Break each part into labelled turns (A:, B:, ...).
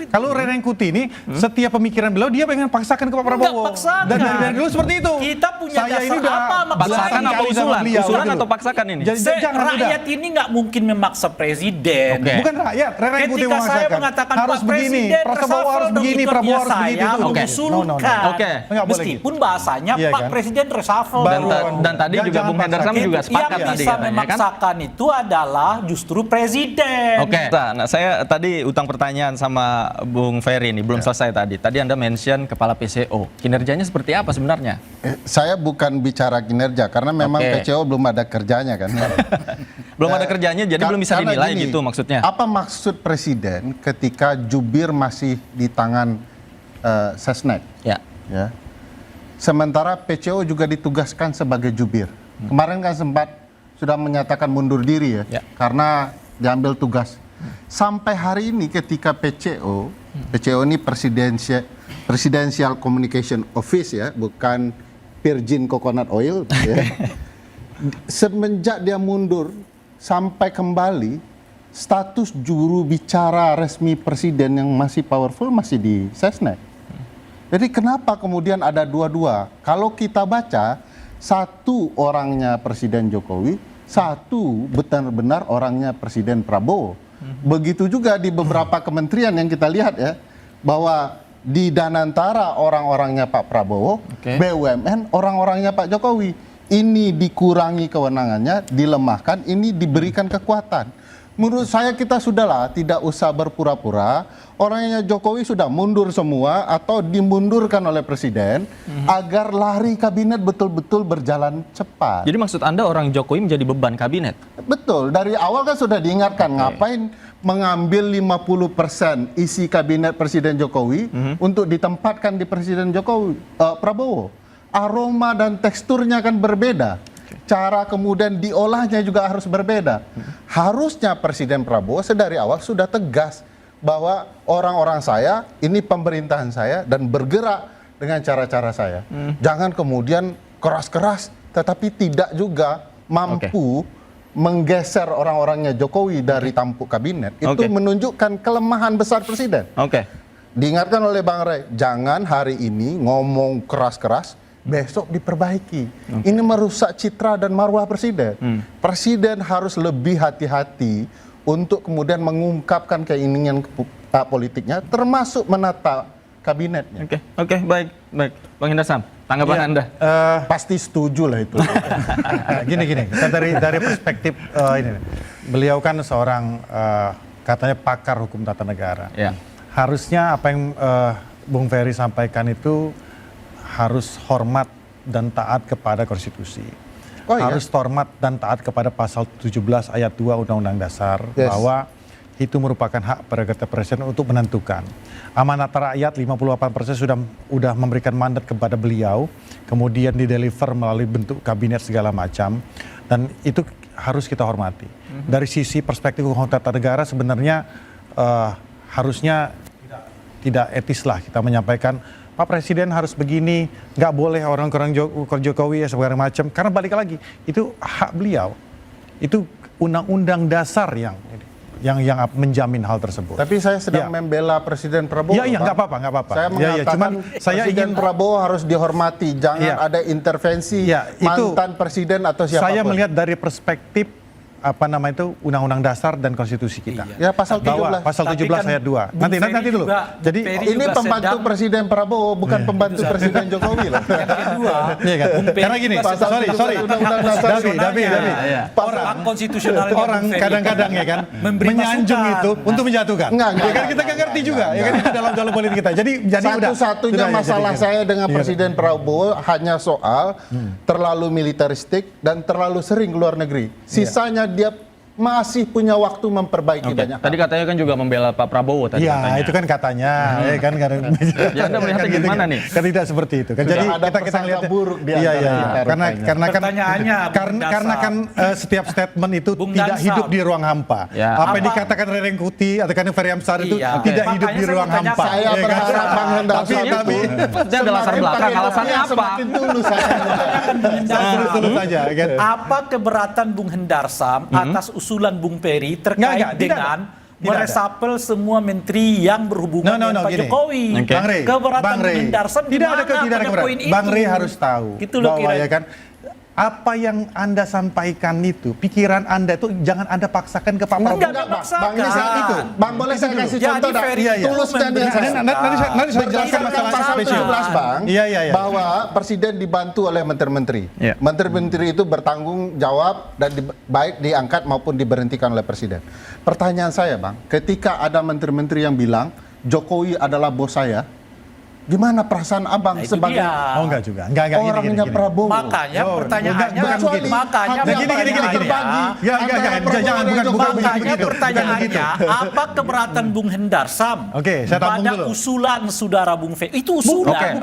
A: Kalau Rerengkuti ini setiap pemikiran beliau dia pengen paksakan ke Pak Prabowo. Dan dari dulu seperti itu.
B: Kita punya
A: Saya ini
B: dasar apa
C: paksakan apa usulan? Usulan atau paksakan ini?
B: Rakyat ini nggak mungkin memaksa presiden.
A: Bukan rakyat, Rerengkuti
B: Ketika saya mengatakan
A: harus
B: Pak
A: begini,
B: Presiden
A: Prabowo harus begini, Prabowo harus begitu.
B: saya mengusulkan. Meskipun bahasanya Pak Presiden reshuffle.
C: Dan tadi juga Bung Hendarsam juga sepakat
B: yang
C: tadi
B: bisa
C: katanya kan.
B: memaksakan itu adalah justru presiden.
C: Nah, saya tadi utang pertanyaan sama Bung Ferry ini belum selesai tadi. Tadi Anda mention kepala PCO. Kinerjanya seperti apa sebenarnya?
D: Saya bukan bicara kinerja karena memang PCO belum ada kerjanya kan.
C: Belum ada kerjanya jadi belum bisa dinilai gini, gitu maksudnya.
D: Apa maksud presiden ketika jubir masih di tangan Sesnek? Ya. Sementara PCO juga ditugaskan sebagai jubir. Kemarin kan sempat sudah menyatakan mundur diri ya. Karena diambil tugas. Sampai hari ini ketika PCO ini Presidential Communication Office ya, bukan Virgin Coconut Oil ya. Semenjak dia mundur sampai kembali, status juru bicara resmi presiden yang masih powerful masih di Sesnek. Jadi kenapa kemudian ada dua-dua? Kalau kita baca, satu orangnya Presiden Jokowi, satu benar-benar orangnya Presiden Prabowo. Begitu juga di beberapa kementerian yang kita lihat ya, bahwa di Danantara orang-orangnya Pak Prabowo, BUMN orang-orangnya Pak Jokowi. Ini dikurangi kewenangannya, dilemahkan, ini diberikan kekuatan. Menurut saya kita sudahlah tidak usah berpura-pura, orangnya Jokowi sudah mundur semua atau dimundurkan oleh presiden agar lari kabinet betul-betul berjalan cepat.
C: Jadi maksud Anda orang Jokowi menjadi beban kabinet?
D: Betul, dari awal kan sudah diingatkan ngapain mengambil 50% isi kabinet Presiden Jokowi untuk ditempatkan di Presiden Prabowo. Aroma dan teksturnya kan berbeda. Cara kemudian diolahnya juga harus berbeda. Harusnya Presiden Prabowo sedari awal sudah tegas bahwa orang-orang saya, ini pemerintahan saya dan bergerak dengan cara-cara saya. Jangan kemudian keras-keras tetapi tidak juga mampu menggeser orang-orangnya Jokowi dari tampuk kabinet. Itu menunjukkan kelemahan besar Presiden. Diingatkan oleh Bang Ray, jangan hari ini ngomong keras-keras, besok diperbaiki. Ini merusak citra dan marwah presiden. Presiden harus lebih hati-hati untuk kemudian mengungkapkan keinginan politiknya, termasuk menata kabinetnya.
C: Baik. Bang Hendarsam, tanggapan Anda?
A: Pasti setuju lah itu. Gini, kita dari perspektif ini. Beliau kan seorang katanya pakar hukum tata negara. Harusnya apa yang Bung Ferry sampaikan itu harus hormat dan taat kepada konstitusi. Harus hormat dan taat kepada pasal 17 ayat 2 Undang-Undang Dasar bahwa itu merupakan hak prerogatif presiden untuk menentukan. Amanat rakyat 58% sudah memberikan mandat kepada beliau, kemudian dideliver melalui bentuk kabinet segala macam, dan itu harus kita hormati. Dari sisi perspektif hukum tata negara sebenarnya harusnya tidak etis lah kita menyampaikan Pak Presiden harus begini, nggak boleh orang-orang Jokowi ya segala macam. Karena balik lagi, itu hak beliau. Itu undang-undang dasar yang menjamin hal tersebut.
D: Tapi saya sedang membela Presiden Prabowo.
A: Iya, nggak apa-apa.
D: Saya mengatakan Presiden Prabowo harus dihormati, jangan ada intervensi mantan presiden atau siapapun.
A: Saya melihat dari perspektif Undang-Undang Dasar dan Konstitusi kita.
D: Ya pasal 17.
A: Pasal 17 ayat 2. Nanti dulu. Jadi
D: ini pembantu Presiden Prabowo, bukan pembantu Presiden Jokowi lah.
B: Yang kedua,
A: karena gini, sorry. Davi. Orang kadang-kadang ya kan menyanjung itu untuk menjatuhkan. Ya kan kita ngerti juga, ya kan itu dalam politik kita. Jadi
D: satu-satunya masalah saya dengan Presiden Prabowo hanya soal terlalu militeristik dan terlalu sering ke luar negeri. Sisanya dia masih punya waktu memperbaiki banyak.
C: Tadi katanya kan juga membela Pak Prabowo tadi katanya.
A: Itu kan katanya,
C: ya Anda melihatnya gimana nih?
A: Kan tidak seperti itu. Kan jadi kita lihat
D: buruk di
A: karena kan setiap statement itu tidak hidup di ruang hampa. Apa yang dikatakan Rerengkuti atau kan Ferry Amsari itu tidak hidup di ruang hampa.
D: Saya berharap Bang Hendarsam
C: itu ada latar belakang alasannya apa?
A: Tulus saja.
B: Apa keberatan Bung Hendarsam atas usulan Bung Ferry terkait dengan meresapel semua menteri yang berhubungan dengan Pak Jokowi.
A: Bang Rey,
B: Keberatan Bung Darsan
A: tidak ada keberatan. Bang Rey harus tahu
B: gitu loh,
A: bahwa ya kan apa yang Anda sampaikan itu, pikiran Anda itu jangan Anda paksakan ke Pak Prabowo.
B: Enggak paksakan.
D: Bang, ini itu. Bang, boleh saya kasih contoh? Tuluskan dia.
A: Nanti saya jelaskan masalah
D: pasal 17, Bang. Bahwa presiden dibantu oleh menteri-menteri. Menteri-menteri itu bertanggung jawab dan baik diangkat maupun diberhentikan oleh presiden. Pertanyaan saya, Bang, ketika ada menteri-menteri yang bilang Jokowi adalah bos saya, gimana perasaan abang sebagai
A: enggak juga, enggak
D: orangnya Prabowo?
B: Makanya pertanyaannya, makanya pertanyaannya, apa keberatan Bung Hendarsam pada usulan saudara Bung Ferry? Itu usulan,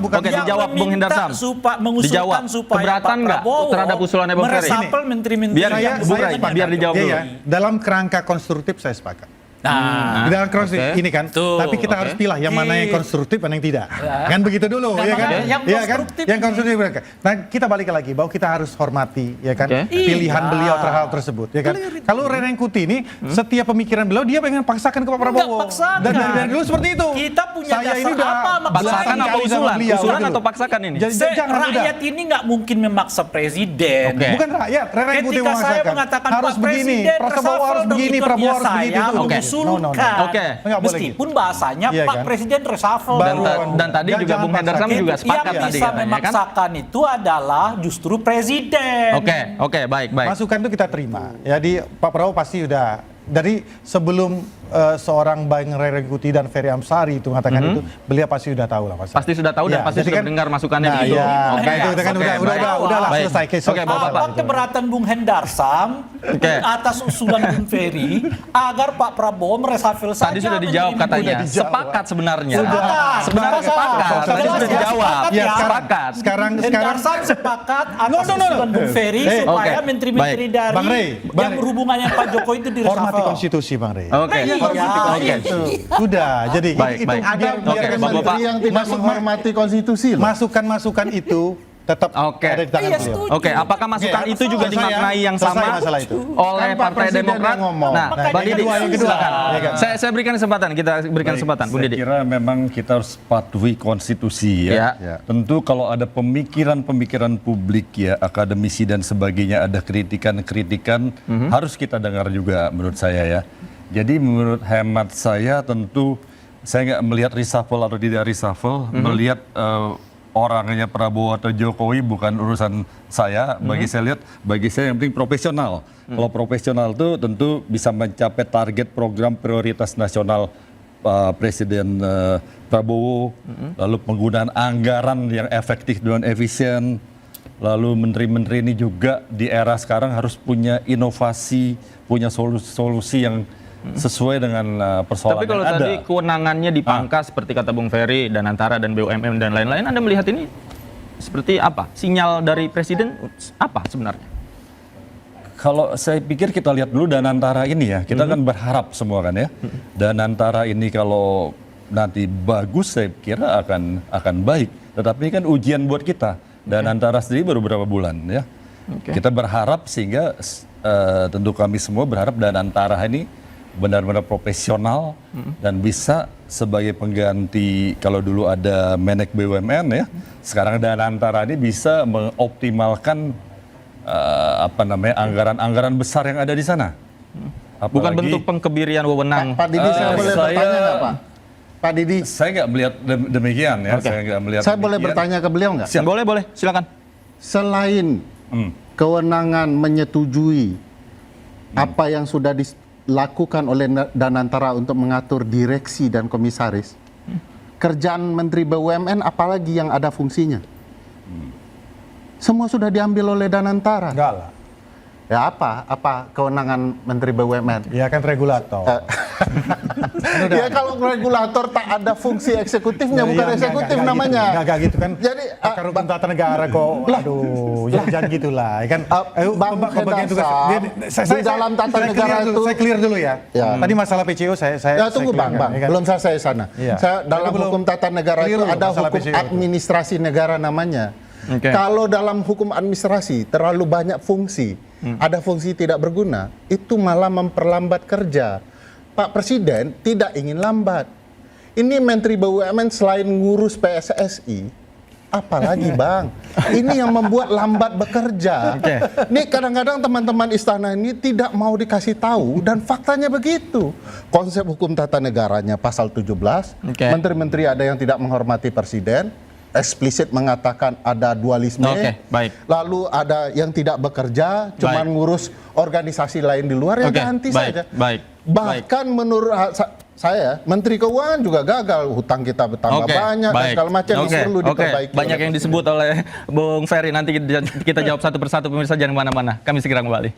C: bukan dijawab Bung Hendarsam.
B: Mengusulkan supaya Pak Prabowo
C: terhadap usulannya Bung Ferry.
B: meresapel menteri-menteri yang
C: biar dijawab dulu.
A: Dalam kerangka konstruktif saya sepakat. Di dalam konstruktif ini kan, tapi kita harus pilih yang mana yang konstruktif dan yang tidak. Kan begitu dulu, ya kan? Yang konstruktif. Nah, kita balik lagi bahwa kita harus hormati, ya kan? Pilihan beliau terhadap tersebut, ya kan? Kalau Rene Kuti ini, setiap pemikiran beliau dia pengen paksakan ke Pak Prabowo. Dan dari dulu seperti itu.
B: Kita punya dasar apa?
C: Paksakan apa usulan? Usulan atau paksakan ini?
B: Rakyat ini nggak mungkin memaksa presiden.
A: Bukan rakyat. Rene Kuti
B: ketika saya mengatakan
A: harus
B: Pak
A: begini,
B: Prabowo harus begini,
A: Prabowo harus begitu.
B: Usulkan. Meskipun bahasanya Pak Presiden reshuffle.
C: Dan tadi juga Bung Hendarsam juga sepakat
B: yang bisa memaksakan itu adalah justru presiden.
C: Oke, baik.
A: Masukan itu kita terima. Jadi Pak Prabowo pasti udah dari sebelum seorang Bang Rene Kuti dan Ferry Amsari itu mengatakan itu, beliau pasti sudah tahu lah.
C: Pasti sudah tahu dan pasti sudah mendengar masukannya begitu.
A: Itu kan udahlah selesai.
B: Apa keberatan Bung Hendarsam atas usulan Bung Ferry agar Pak Prabowo mereshuffle saja?
C: Tadi sudah dijawab katanya. Sepakat sebenarnya. Sebenarnya sepakat. Tadi sudah dijawab. Sepakat.
B: Hendarsam sepakat atas usulan Bung Ferry supaya menteri-menteri dari yang berhubungannya Pak Jokowi itu direshuffle.
A: Hormati konstitusi, Bang Rey.
C: Sudah.
A: Jadi
C: baik.
D: Biar menteri yang tidak menghormati konstitusi.
A: Masukan itu tetap ada di tangan beliau.
C: Apakah masukan itu juga dimaknai yang sama oleh Partai Demokrat? Nah, Bang Didi, silakan. Saya berikan kesempatan, kita berikan kesempatan, Bung Didi.
E: Saya kira memang kita harus patuhi konstitusi ya. Tentu kalau ada pemikiran-pemikiran publik ya, akademisi dan sebagainya, ada kritikan-kritikan, harus kita dengar juga menurut saya ya. Jadi menurut hemat saya tentu saya nggak melihat reshuffle atau tidak reshuffle, melihat orangnya Prabowo atau Jokowi bukan urusan saya. Bagi saya yang penting profesional. Kalau profesional itu tentu bisa mencapai target program prioritas nasional Presiden Prabowo, lalu penggunaan anggaran yang efektif dan efisien, lalu menteri-menteri ini juga di era sekarang harus punya inovasi, punya solusi yang sesuai dengan persoalan.
C: Tapi kalau
E: yang ada.
C: tadi kewenangannya dipangkas seperti kata Bung Ferry dan Antara dan BUMN dan lain-lain, Anda melihat ini seperti apa? Sinyal dari Presiden apa sebenarnya?
E: Kalau saya pikir kita lihat dulu Danantara ini ya, kita kan berharap semua kan ya. Danantara ini kalau nanti bagus saya kira akan baik. Tetapi ini kan ujian buat kita. Danantara sendiri baru beberapa bulan ya. Kita berharap sehingga tentu kami semua berharap Danantara ini benar-benar profesional dan bisa sebagai pengganti kalau dulu ada Menek BUMN ya. Sekarang Danantara ini bisa mengoptimalkan anggaran-anggaran besar yang ada di sana.
C: Bukan bentuk pengkebirian wewenang.
D: Pak Didi, saya boleh bertanya nggak Pak? Pak Didi,
E: saya nggak melihat demikian ya.
D: Saya boleh bertanya ke beliau nggak?
C: Boleh, silakan.
D: Selain kewenangan menyetujui apa yang sudah dilakukan oleh Danantara untuk mengatur direksi dan komisaris, kerjaan Menteri BUMN apalagi yang ada fungsinya? Semua sudah diambil oleh Danantara.
A: Enggak lah.
D: Ya apa kewenangan Menteri BUMN?
A: Ya kan regulator.
D: Ya kalau regulator tak ada fungsi eksekutifnya, bukan eksekutif namanya.
A: Enggak gitu kan. Jadi pakar hukum tata negara kok. Aduh, jangan gitulah. Kan
D: Bang Hendarsam di dalam tata negara itu
A: saya clear dulu ya. Tadi masalah PCO saya
D: tunggu Bang. Belum selesai sana. Saya dalam hukum tata negara itu ada hukum administrasi negara namanya. Kalau dalam hukum administrasi terlalu banyak fungsi, ada fungsi tidak berguna, itu malah memperlambat kerja. Pak Presiden tidak ingin lambat. Ini Menteri BUMN selain ngurus PSSI, apalagi Bang, ini yang membuat lambat bekerja. Nih kadang-kadang teman-teman istana ini tidak mau dikasih tahu dan faktanya begitu. Konsep hukum tata negaranya pasal 17, menteri-menteri ada yang tidak menghormati presiden, eksplisit mengatakan ada dualisme. Lalu ada yang tidak bekerja, cuman ngurus organisasi lain di luar, yang ganti saja. Bahkan menurut saya, Menteri Keuangan juga gagal, hutang kita bertambah banyak dan segala macam perlu diperbaiki.
C: Banyak yang disebut oleh Bung Ferry, nanti kita jawab satu persatu, pemirsa jangan kemana-mana, kami segera kembali.